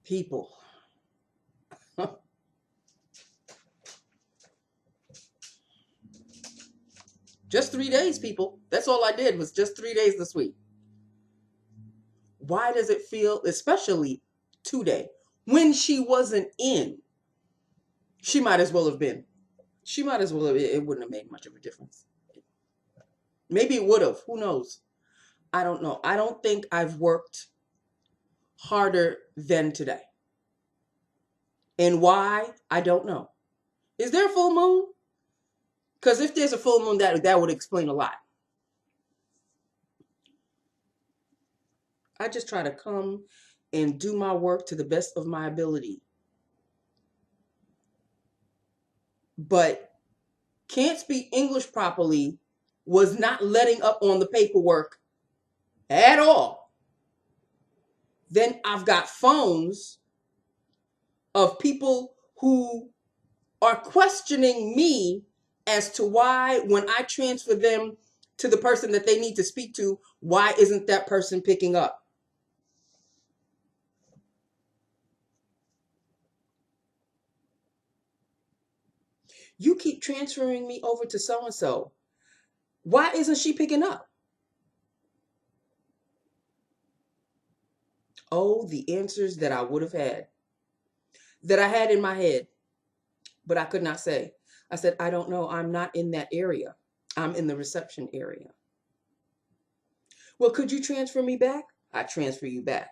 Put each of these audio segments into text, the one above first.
People. Just 3 days, people. That's all I did was just 3 days this week. Why does it feel, especially today, when she wasn't in? She might as well have been. She might as well have, it wouldn't have made much of a difference. Maybe it would have. Who knows? I don't know. I don't think I've worked harder than today. And why? I don't know. Is there a full moon? Because if there's a full moon, that would explain a lot. I just try to come and do my work to the best of my ability. But can't speak English properly was not letting up on the paperwork at all. Then I've got phones of people who are questioning me as to why, when I transfer them to the person that they need to speak to, why isn't that person picking up? You keep transferring me over to so-and-so. Why isn't she picking up? Oh, the answers that I would have had, that I had in my head, but I could not say. I said, I don't know. I'm not in that area. I'm in the reception area. Well, could you transfer me back? I transfer you back.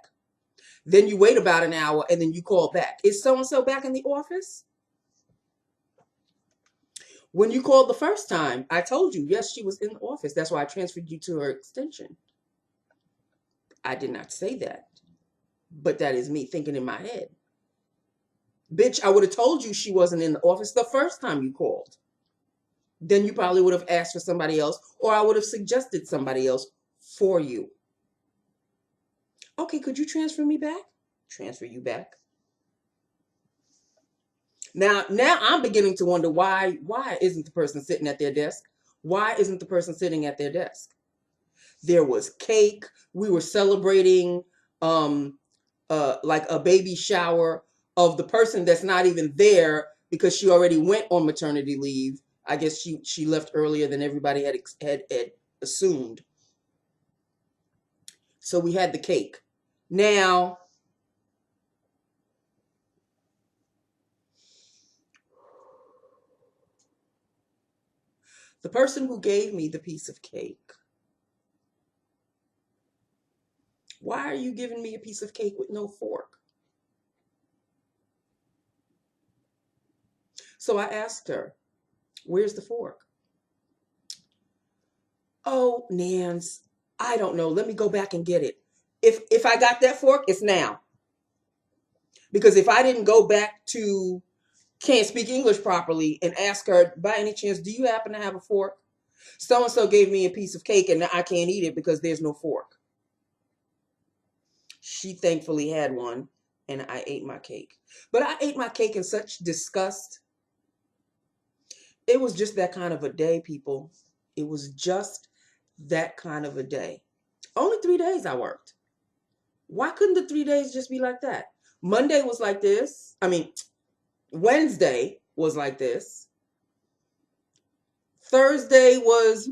Then you wait about an hour and then you call back. Is so-and-so back in the office? When you called the first time, I told you, yes, she was in the office. That's why I transferred you to her extension. I did not say that, but that is me thinking in my head. Bitch, I would have told you she wasn't in the office the first time you called. Then you probably would have asked for somebody else, or I would have suggested somebody else for you. Okay, could you transfer me back? Transfer you back. Now I'm beginning to wonder why isn't the person sitting at their desk? Why isn't the person sitting at their desk? There was cake. We were celebrating like a baby shower of the person that's not even there because she already went on maternity leave. I guess she left earlier than everybody had assumed. So we had the cake. Now, the person who gave me the piece of cake, why are you giving me a piece of cake with no fork? So I asked her, where's the fork? Oh, Nance, I don't know. Let me go back and get it. If I got that fork, it's now. Because if I didn't go back to can't speak English properly and ask her, by any chance, do you happen to have a fork? So-and-so gave me a piece of cake and I can't eat it because there's no fork. She thankfully had one and I ate my cake. But I ate my cake in such disgust. It was just that kind of a day, people. It was just that kind of a day. Only 3 days I worked. Why couldn't the 3 days just be like that? Monday was like this. Wednesday was like this. Thursday was,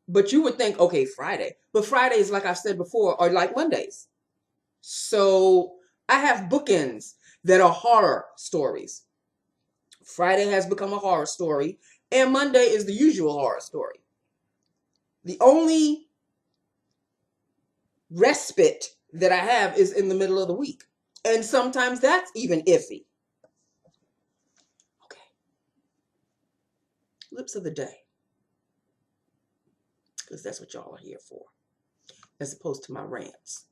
but you would think, okay, Friday. But Fridays, like I've said before, are like Mondays. So I have bookends that are horror stories. Friday has become a horror story, and Monday is the usual horror story. The only respite that I have is in the middle of the week. And sometimes that's even iffy. Okay. Lips of the day. Because that's what y'all are here for. As opposed to my rants.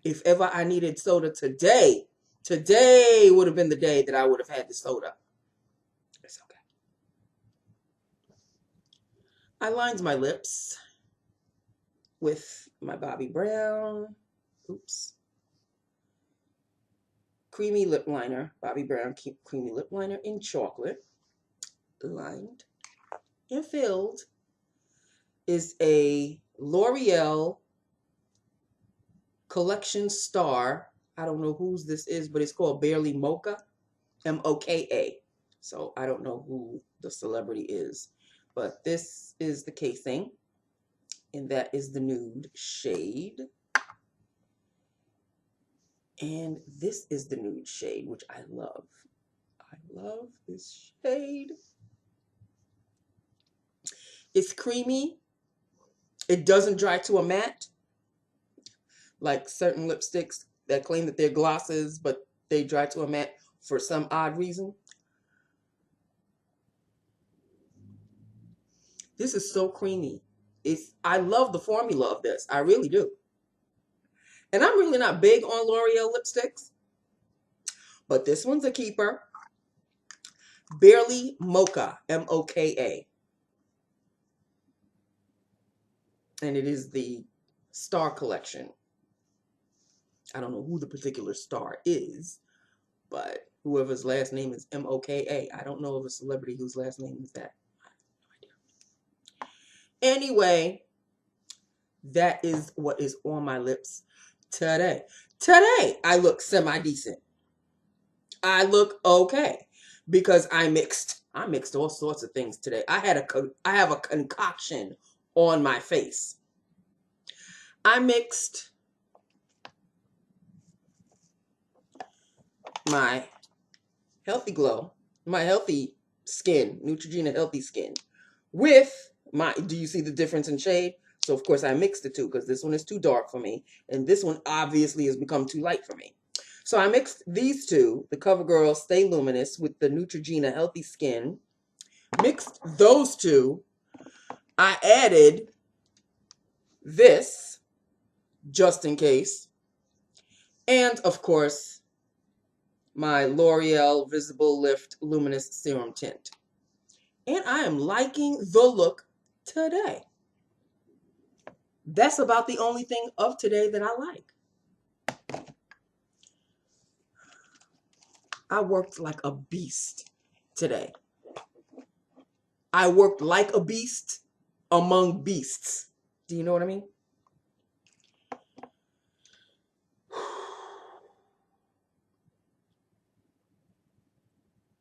If ever I needed soda today would have been the day that I would have had the soda. It's okay. I lined my lips with my Bobbi Brown, creamy lip liner, Bobbi Brown creamy lip liner in chocolate. Lined and filled is a L'Oreal Collection Star I don't know whose this is, but it's called Barely Mocha, Moka. So I don't know who the celebrity is, but this is the casing, and that is the nude shade. And this is the nude shade, which I love. I love this shade. It's creamy. It doesn't dry to a matte, like certain lipsticks that claim that they're glosses, but they dry to a matte for some odd reason. This is so creamy. I love the formula of this. I really do. And I'm really not big on L'Oreal lipsticks, but this one's a keeper. Barely Mocha, Moka. And it is the Star Collection. I don't know who the particular star is, but whoever's last name is Moka. I don't know of a celebrity whose last name is that. I have no idea. Anyway, that is what is on my lips today. Today, I look semi-decent. I look okay because I mixed all sorts of things today. I have a concoction on my face. I mixed my healthy glow, my healthy skin, Neutrogena healthy skin, with my, do you see the difference in shade? So of course I mixed the two because this one is too dark for me, and this one obviously has become too light for me. So I mixed these two, the CoverGirl Stay Luminous with the Neutrogena Healthy Skin. Mixed those two. I added this, just in case. And, of course, my L'Oreal Visible Lift Luminous Serum Tint. And I am liking the look today. That's about the only thing of today that I like. I worked like a beast today. I worked like a beast among beasts. Do you know what I mean?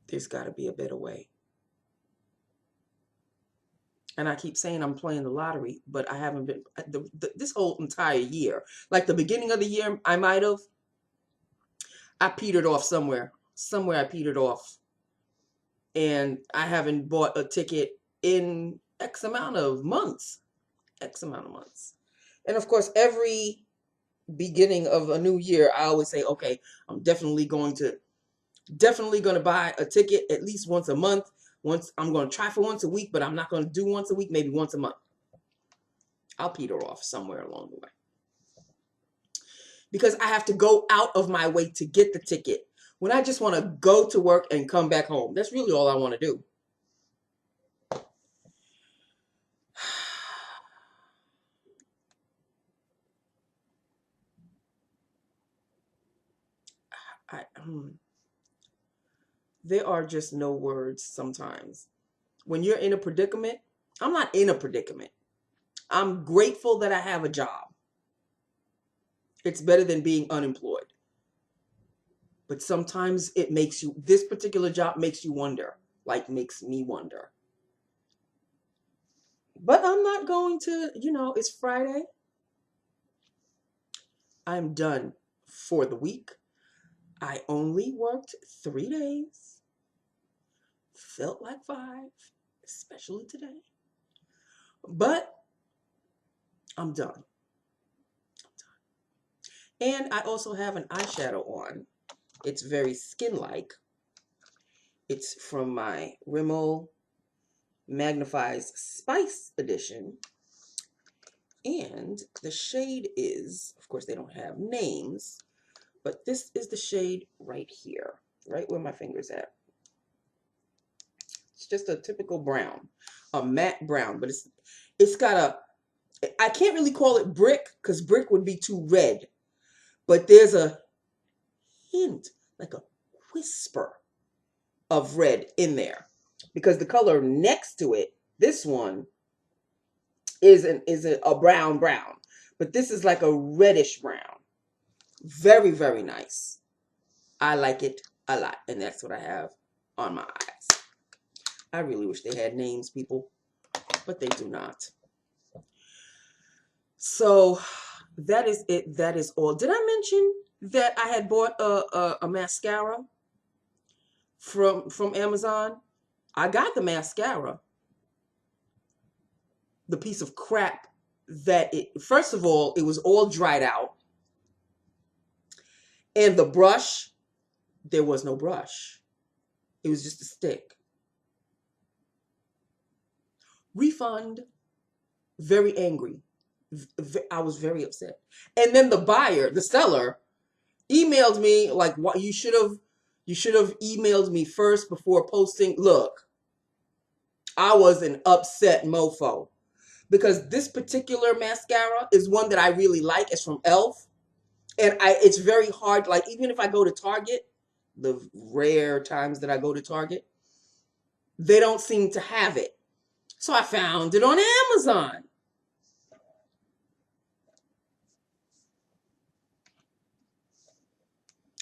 There's got to be a better way. And I keep saying I'm playing the lottery, but I haven't been this whole entire year. Like the beginning of the year, I might have. I petered off somewhere. Somewhere I petered off. And I haven't bought a ticket in X amount of months. X amount of months. And of course, every beginning of a new year, I always say, okay, I'm definitely going to buy a ticket at least once a month. I'm going to try for once a week, but I'm not going to do once a week, maybe once a month. I'll peter off somewhere along the way. Because I have to go out of my way to get the ticket. When I just want to go to work and come back home. That's really all I want to do. There are just no words sometimes. When you're in a predicament, I'm not in a predicament. I'm grateful that I have a job. It's better than being unemployed. But sometimes it makes you, this particular job makes you wonder, like makes me wonder. But I'm not going to, it's Friday. I'm done for the week. I only worked 3 days. Felt like 5, especially today. But I'm done. And I also have an eyeshadow on. It's very skin-like. It's from my Rimmel Magnif'Eyes Spice Edition. And the shade is, of course, they don't have names, but this is the shade right here, right where my finger's at. It's just a typical brown, a matte brown, but it's got I can't really call it brick because brick would be too red, but there's a hint, like a whisper of red in there because the color next to it, this one isn't a brown, but this is like a reddish brown. Very, very nice. I like it a lot. And that's what I have on my eyes. I really wish they had names, people, but they do not. So that is it. That is all. Did I mention that I had bought a mascara from Amazon? I got the mascara. The piece of crap that first of all, it was all dried out. And the brush, there was no brush. It was just a stick. Refund. Very angry. I was very upset. And then the buyer, the seller, emailed me like, "What you should have emailed me first before posting." Look, I was an upset mofo because this particular mascara is one that I really like. It's from Elf. And it's very hard, like even if I go to Target, the rare times that I go to Target, they don't seem to have it. So I found it on Amazon.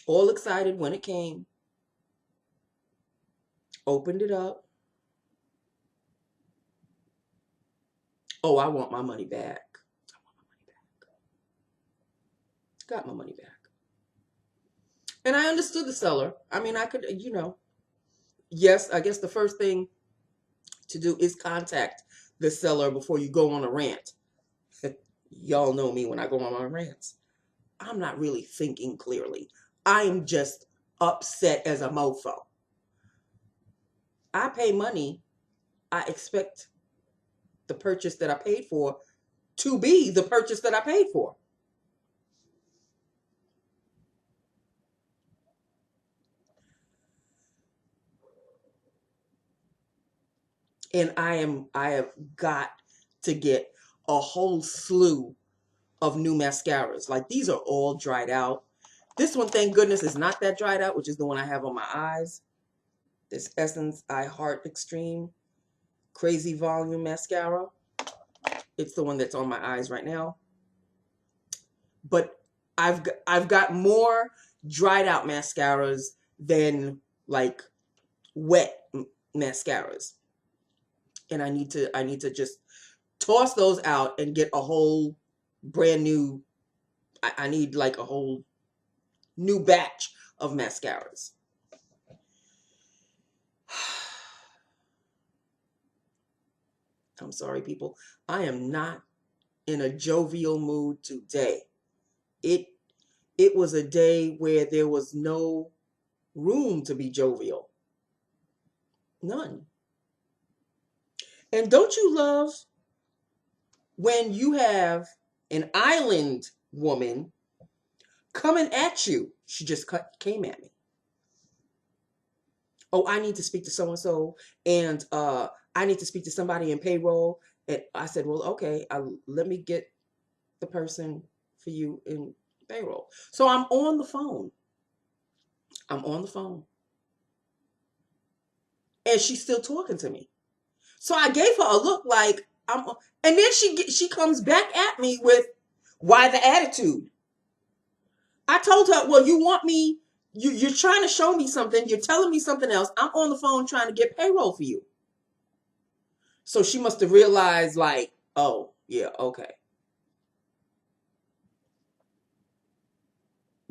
All excited when it came. Opened it up. Oh, I want my money back. I want my money back. Got my money back. And I understood the seller. I mean, I could, yes, I guess the first thing to do is contact the seller before you go on a rant. Y'all know me when I go on my rants. I'm not really thinking clearly. I am just upset as a mofo. I pay money. I expect the purchase that I paid for to be the purchase that I paid for. And I have got to get a whole slew of new mascaras. Like these are all dried out. This one, thank goodness, is not that dried out, which is the one I have on my eyes. This Essence I Heart Extreme Crazy Volume Mascara. It's the one that's on my eyes right now. But I've got more dried out mascaras than like wet mascaras. And I need to just toss those out and get a whole brand new, I need like a whole new batch of mascaras. I'm sorry, people. I am not in a jovial mood today. It was a day where there was no room to be jovial. None. And don't you love when you have an island woman coming at you? She just came at me. Oh, I need to speak to so-and-so, and I need to speak to somebody in payroll. And I said, well, okay, let me get the person for you in payroll. So I'm on the phone. I'm on the phone. And she's still talking to me. So I gave her a look like, and then she comes back at me with, why the attitude? I told her, well, you want me, you're trying to show me something. You're telling me something else. I'm on the phone trying to get payroll for you. So she must have realized like, oh, yeah, okay.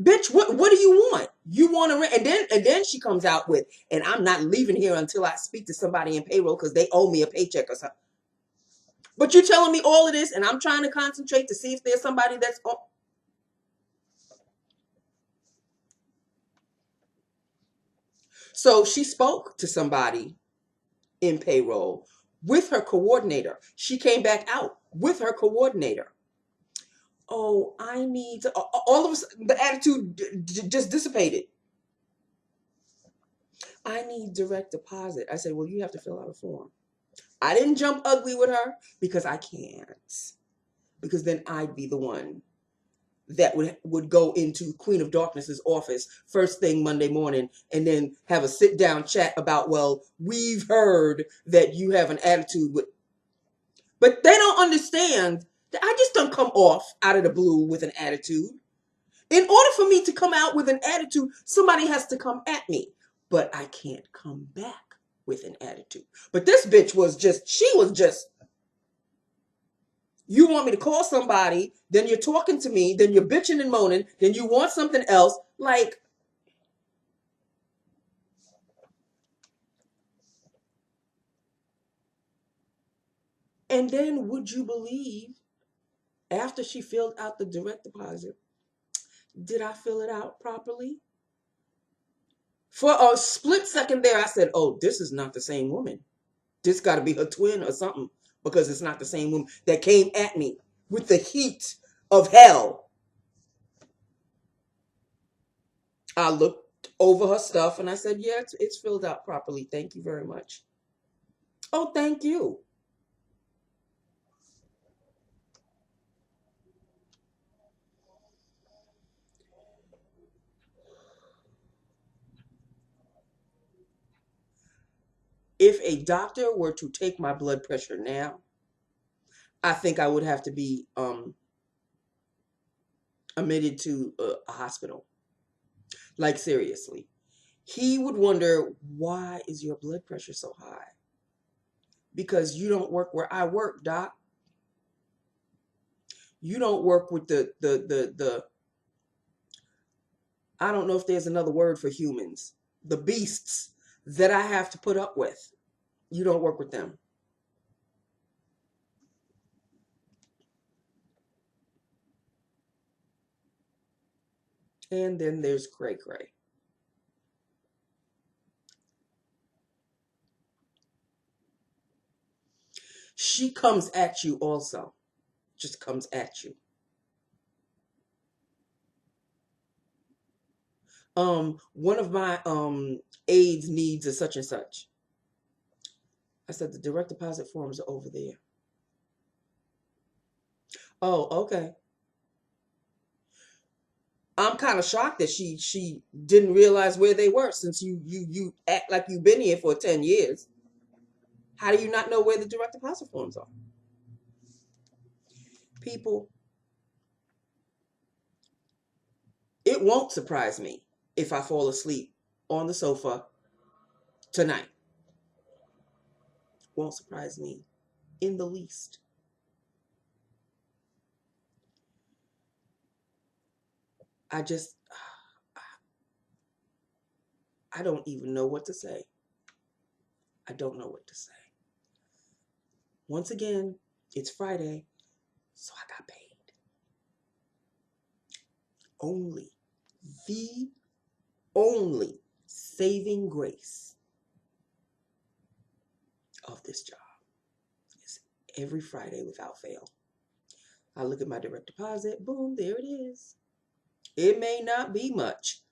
Bitch, what do you want? You want to rent? And then she comes out with, and I'm not leaving here until I speak to somebody in payroll because they owe me a paycheck or something. But you're telling me all of this, and I'm trying to concentrate to see if there's somebody that's on. So she spoke to somebody in payroll with her coordinator. She came back out with her coordinator. Oh, I need to, all of a sudden, the attitude just dissipated. I need direct deposit. I said, well, you have to fill out a form. I didn't jump ugly with her because I can't. Because then I'd be the one that would go into Queen of Darkness's office first thing Monday morning and then have a sit down chat about, well, we've heard that you have an attitude with, but they don't understand that I just don't come off out of the blue with an attitude. In order for me to come out with an attitude, somebody has to come at me. But I can't come back with an attitude. But this bitch was just, you want me to call somebody, then you're talking to me, then you're bitching and moaning, then you want something else. Like, and then would you believe, after she filled out the direct deposit, did I fill it out properly? For a split second there, I said, oh, this is not the same woman. This got to be her twin or something, because it's not the same woman that came at me with the heat of hell. I looked over her stuff and I said, yeah, it's filled out properly. Thank you very much. Oh, thank you. If a doctor were to take my blood pressure now, I think I would have to be admitted to a hospital. Like, seriously. He would wonder, why is your blood pressure so high? Because you don't work where I work, doc. You don't work with the I don't know if there's another word for humans, the beasts that I have to put up with. You don't work with them. And then there's Cray Cray. She comes at you also. Just comes at you. One of my aides needs a such and such. I said, the direct deposit forms are over there. Oh, okay. I'm kind of shocked that she didn't realize where they were, since you act like you've been here for 10 years. How do you not know where the direct deposit forms are? People, it won't surprise me if I fall asleep on the sofa tonight. Won't surprise me in the least. I just, I don't even know what to say. I don't know what to say. Once again, it's Friday, so I got paid. Only, the only saving grace of this job is every Friday without fail. I look at my direct deposit, boom, there it is. It may not be much.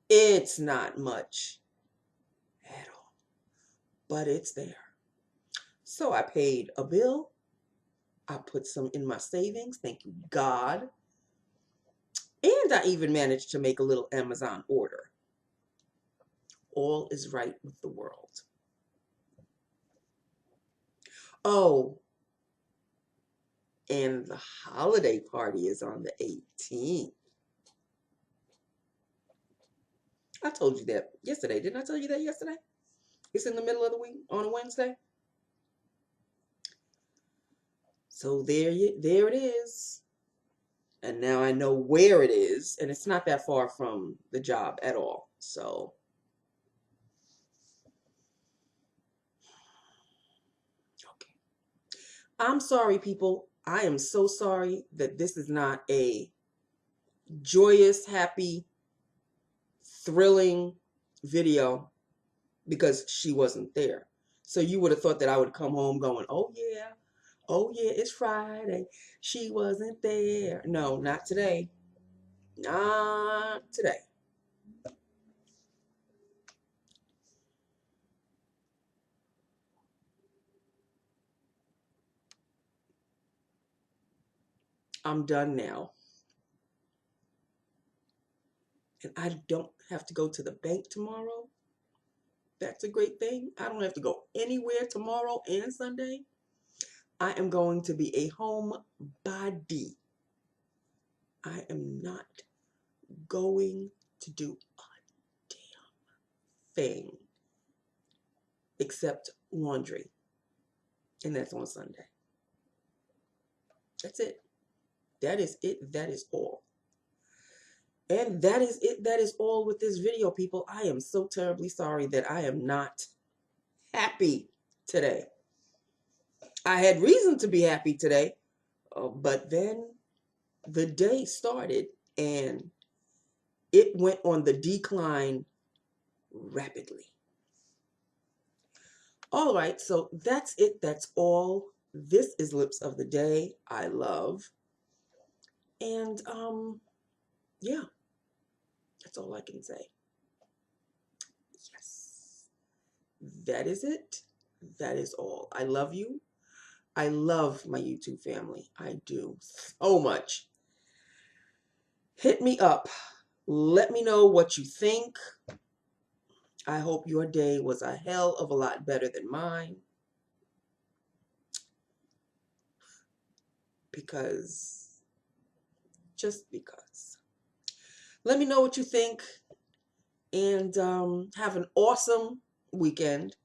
It's not much at all, but it's there. So I paid a bill. I put some in my savings, thank you God. And I even managed to make a little Amazon order. All is right with the world. Oh, and the holiday party is on the 18th. I told you that yesterday. Didn't I tell you that yesterday? It's in the middle of the week on a Wednesday. So there it is. And now I know where it is, and it's not that far from the job at all. So okay. I'm sorry, people. I am so sorry that this is not a joyous, happy, thrilling video, because she wasn't there. So you would have thought that I would come home going, oh yeah, it's Friday. She wasn't there. No, not today. Not today. I'm done now. And I don't have to go to the bank tomorrow. That's a great thing. I don't have to go anywhere tomorrow and Sunday. I am going to be a homebody. I am not going to do a damn thing except laundry. And that's on Sunday. That's it. That is it. That is all. And that is it. That is all with this video, people. I am so terribly sorry that I am not happy today. I had reason to be happy today, but then the day started and it went on the decline rapidly. All right, so that's it. That's all. This is Lips of the Day. I love. And yeah, that's all I can say. Yes. That is it. That is all. I love you. I love my YouTube family. I do so much. Hit me up. Let me know what you think. I hope your day was a hell of a lot better than mine. Just because. Let me know what you think. And have an awesome weekend.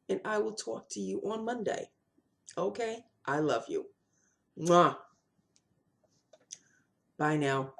And I will talk to you on Monday. Okay? I love you. Mwah. Bye now.